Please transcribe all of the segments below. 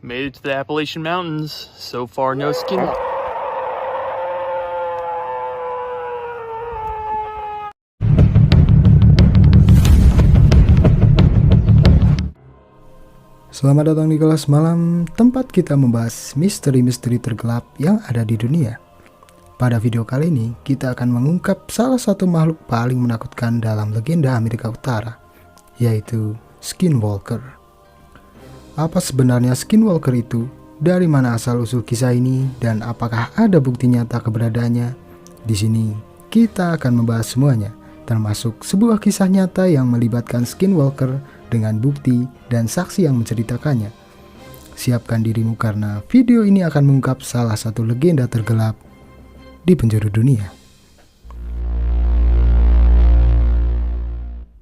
Made it to the Appalachian Mountains. So far, no skin. Selamat datang di kelas malam, tempat kita membahas misteri-misteri tergelap yang ada di dunia. Pada video kali ini, kita akan mengungkap salah satu makhluk paling menakutkan dalam legenda Amerika Utara, yaitu Skinwalker. Apa sebenarnya Skinwalker itu? Dari mana asal-usul kisah ini? Dan apakah ada bukti nyata keberadaannya? Di sini, kita akan membahas semuanya, termasuk sebuah kisah nyata yang melibatkan Skinwalker dengan bukti dan saksi yang menceritakannya. Siapkan dirimu karena video ini akan mengungkap salah satu legenda tergelap di penjuru dunia.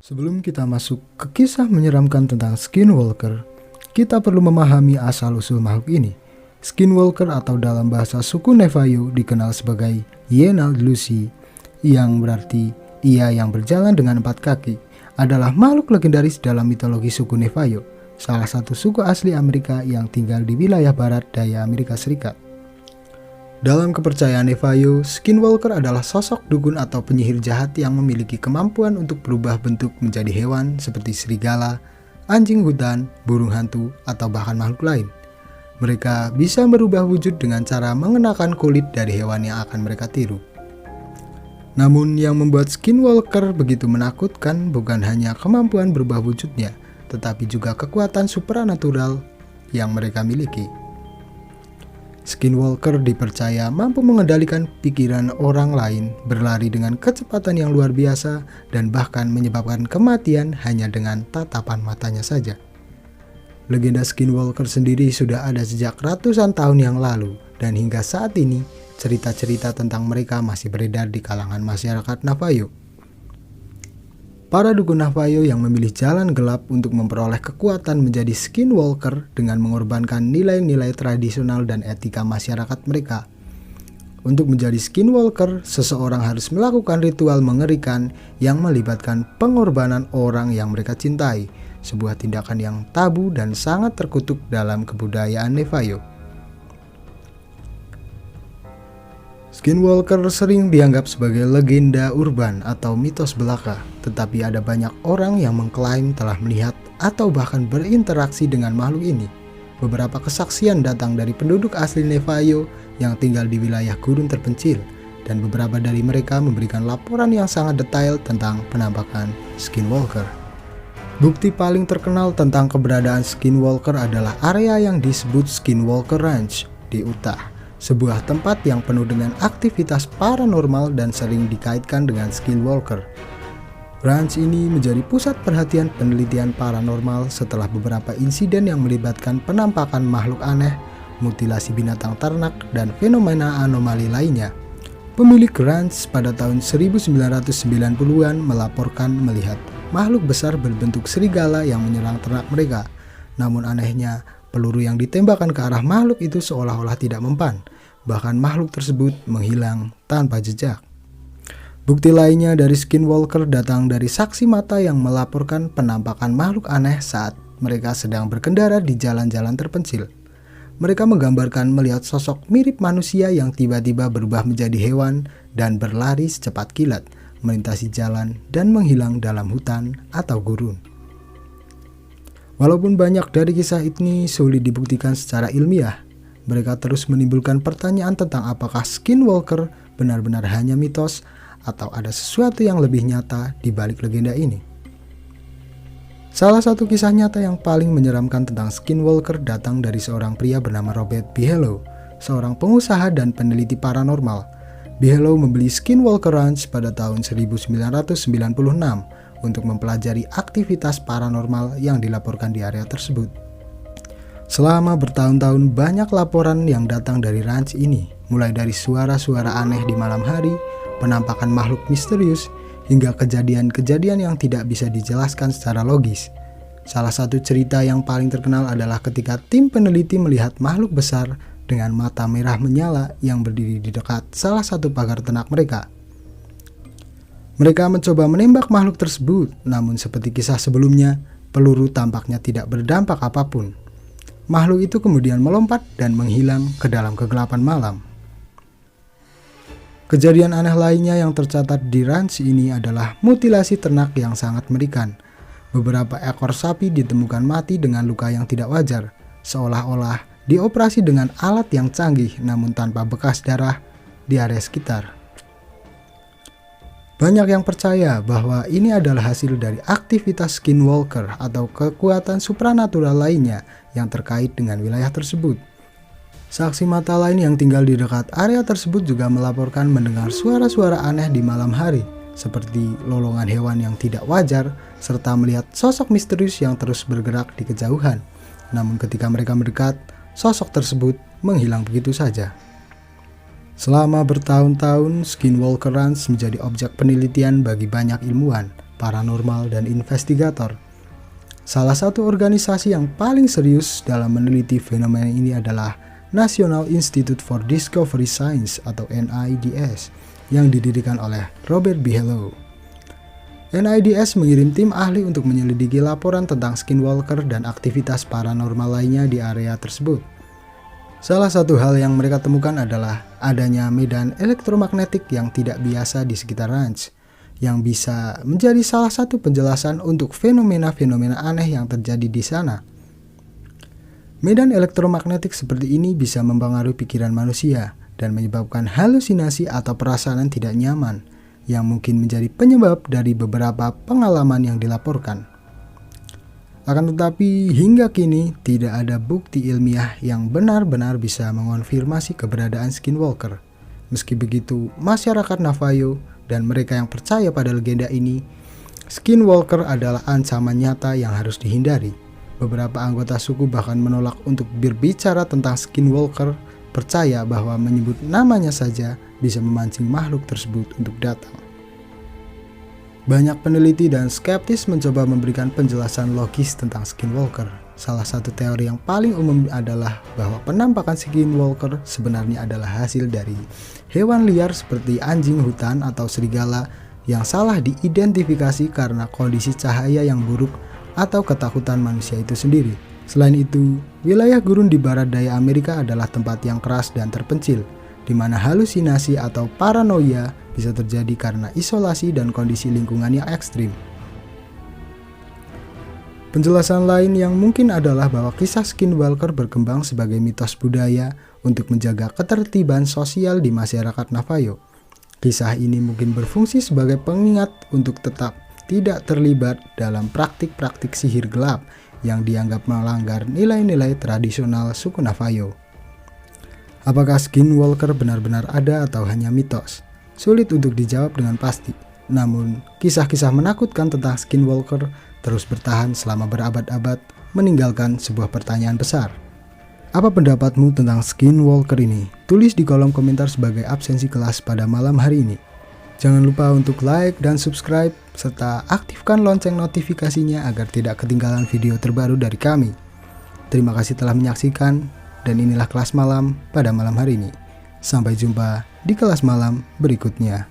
Sebelum kita masuk ke kisah menyeramkan tentang Skinwalker, kita perlu memahami asal-usul makhluk ini. Skinwalker atau dalam bahasa suku Navajo dikenal sebagai Yenal Lucy, yang berarti ia yang berjalan dengan 4 kaki, adalah makhluk legendaris dalam mitologi suku Navajo, salah satu suku asli Amerika yang tinggal di wilayah barat daya Amerika Serikat. Dalam kepercayaan Navajo, Skinwalker adalah sosok dukun atau penyihir jahat yang memiliki kemampuan untuk berubah bentuk menjadi hewan seperti serigala, anjing hutan, burung hantu, atau bahkan makhluk lain. Mereka bisa berubah wujud dengan cara mengenakan kulit dari hewan yang akan mereka tiru. Namun yang membuat Skinwalker begitu menakutkan bukan hanya kemampuan berubah wujudnya, tetapi juga kekuatan supranatural yang mereka miliki. Skinwalker dipercaya mampu mengendalikan pikiran orang lain, berlari dengan kecepatan yang luar biasa, dan bahkan menyebabkan kematian hanya dengan tatapan matanya saja. Legenda Skinwalker sendiri sudah ada sejak ratusan tahun yang lalu, dan hingga saat ini cerita-cerita tentang mereka masih beredar di kalangan masyarakat Navajo. Para dukun Navajo yang memilih jalan gelap untuk memperoleh kekuatan menjadi Skinwalker dengan mengorbankan nilai-nilai tradisional dan etika masyarakat mereka. Untuk menjadi Skinwalker, seseorang harus melakukan ritual mengerikan yang melibatkan pengorbanan orang yang mereka cintai, sebuah tindakan yang tabu dan sangat terkutuk dalam kebudayaan Navajo. Skinwalker sering dianggap sebagai legenda urban atau mitos belaka, tetapi ada banyak orang yang mengklaim telah melihat atau bahkan berinteraksi dengan makhluk ini. Beberapa kesaksian datang dari penduduk asli Navajo yang tinggal di wilayah gurun terpencil, dan beberapa dari mereka memberikan laporan yang sangat detail tentang penampakan Skinwalker. Bukti paling terkenal tentang keberadaan Skinwalker adalah area yang disebut Skinwalker Ranch di Utah, sebuah tempat yang penuh dengan aktivitas paranormal dan sering dikaitkan dengan Skinwalker. Ranch ini menjadi pusat perhatian penelitian paranormal setelah beberapa insiden yang melibatkan penampakan makhluk aneh, mutilasi binatang ternak, dan fenomena anomali lainnya. Pemilik ranch pada tahun 1990-an melaporkan melihat makhluk besar berbentuk serigala yang menyerang ternak mereka. Namun anehnya, peluru yang ditembakkan ke arah makhluk itu seolah-olah tidak mempan, bahkan makhluk tersebut menghilang tanpa jejak. Bukti lainnya dari Skinwalker datang dari saksi mata yang melaporkan penampakan makhluk aneh saat mereka sedang berkendara di jalan-jalan terpencil. Mereka menggambarkan melihat sosok mirip manusia yang tiba-tiba berubah menjadi hewan dan berlari secepat kilat, melintasi jalan dan menghilang dalam hutan atau gurun. Walaupun banyak dari kisah ini sulit dibuktikan secara ilmiah, mereka terus menimbulkan pertanyaan tentang apakah Skinwalker benar-benar hanya mitos atau ada sesuatu yang lebih nyata di balik legenda ini. Salah satu kisah nyata yang paling menyeramkan tentang Skinwalker datang dari seorang pria bernama Robert Bigelow, seorang pengusaha dan peneliti paranormal. Bigelow membeli Skinwalker Ranch pada tahun 1996 untuk mempelajari aktivitas paranormal yang dilaporkan di area tersebut. Selama bertahun-tahun banyak laporan yang datang dari ranch ini, mulai dari suara-suara aneh di malam hari, penampakan makhluk misterius, hingga kejadian-kejadian yang tidak bisa dijelaskan secara logis. Salah satu cerita yang paling terkenal adalah ketika tim peneliti melihat makhluk besar dengan mata merah menyala yang berdiri di dekat salah satu pagar ternak mereka. Mereka mencoba menembak makhluk tersebut, namun seperti kisah sebelumnya, peluru tampaknya tidak berdampak apapun. Makhluk itu kemudian melompat dan menghilang ke dalam kegelapan malam. Kejadian aneh lainnya yang tercatat di ranch ini adalah mutilasi ternak yang sangat mengerikan. Beberapa ekor sapi ditemukan mati dengan luka yang tidak wajar, seolah-olah dioperasi dengan alat yang canggih namun tanpa bekas darah di area sekitar. Banyak yang percaya bahwa ini adalah hasil dari aktivitas skinwalker atau kekuatan supranatural lainnya yang terkait dengan wilayah tersebut. Saksi mata lain yang tinggal di dekat area tersebut juga melaporkan mendengar suara-suara aneh di malam hari, seperti lolongan hewan yang tidak wajar, serta melihat sosok misterius yang terus bergerak di kejauhan. Namun ketika mereka mendekat, sosok tersebut menghilang begitu saja. Selama bertahun-tahun, Skinwalker Ranch menjadi objek penelitian bagi banyak ilmuwan, paranormal, dan investigator. Salah satu organisasi yang paling serius dalam meneliti fenomena ini adalah National Institute for Discovery Science atau NIDS yang didirikan oleh Robert Bigelow. NIDS mengirim tim ahli untuk menyelidiki laporan tentang skinwalker dan aktivitas paranormal lainnya di area tersebut. Salah satu hal yang mereka temukan adalah adanya medan elektromagnetik yang tidak biasa di sekitar ranch, yang bisa menjadi salah satu penjelasan untuk fenomena-fenomena aneh yang terjadi di sana. Medan elektromagnetik seperti ini bisa mempengaruhi pikiran manusia dan menyebabkan halusinasi atau perasaan tidak nyaman yang mungkin menjadi penyebab dari beberapa pengalaman yang dilaporkan. Akan tetapi hingga kini tidak ada bukti ilmiah yang benar-benar bisa mengonfirmasi keberadaan skinwalker. Meski begitu, masyarakat Navajo dan mereka yang percaya pada legenda ini, skinwalker adalah ancaman nyata yang harus dihindari. Beberapa anggota suku bahkan menolak untuk berbicara tentang skinwalker, percaya bahwa menyebut namanya saja bisa memancing makhluk tersebut untuk datang. Banyak peneliti dan skeptis mencoba memberikan penjelasan logis tentang skinwalker. Salah satu teori yang paling umum adalah bahwa penampakan skinwalker sebenarnya adalah hasil dari hewan liar seperti anjing hutan atau serigala yang salah diidentifikasi karena kondisi cahaya yang buruk atau ketakutan manusia itu sendiri. Selain itu, wilayah gurun di barat daya Amerika adalah tempat yang keras dan terpencil, di mana halusinasi atau paranoia bisa terjadi karena isolasi dan kondisi lingkungan yang ekstrim. Penjelasan lain yang mungkin adalah bahwa kisah skinwalker berkembang sebagai mitos budaya untuk menjaga ketertiban sosial di masyarakat Navajo. Kisah ini mungkin berfungsi sebagai pengingat untuk tetap tidak terlibat dalam praktik-praktik sihir gelap yang dianggap melanggar nilai-nilai tradisional suku Navajo. Apakah skinwalker benar-benar ada atau hanya mitos? Sulit untuk dijawab dengan pasti. Namun, kisah-kisah menakutkan tentang skinwalker terus bertahan selama berabad-abad, meninggalkan sebuah pertanyaan besar. Apa pendapatmu tentang skinwalker ini? Tulis di kolom komentar sebagai absensi kelas pada malam hari ini. Jangan lupa untuk like dan subscribe, serta aktifkan lonceng notifikasinya agar tidak ketinggalan video terbaru dari kami. Terima kasih telah menyaksikan, dan inilah kelas malam pada malam hari ini. Sampai jumpa di kelas malam berikutnya.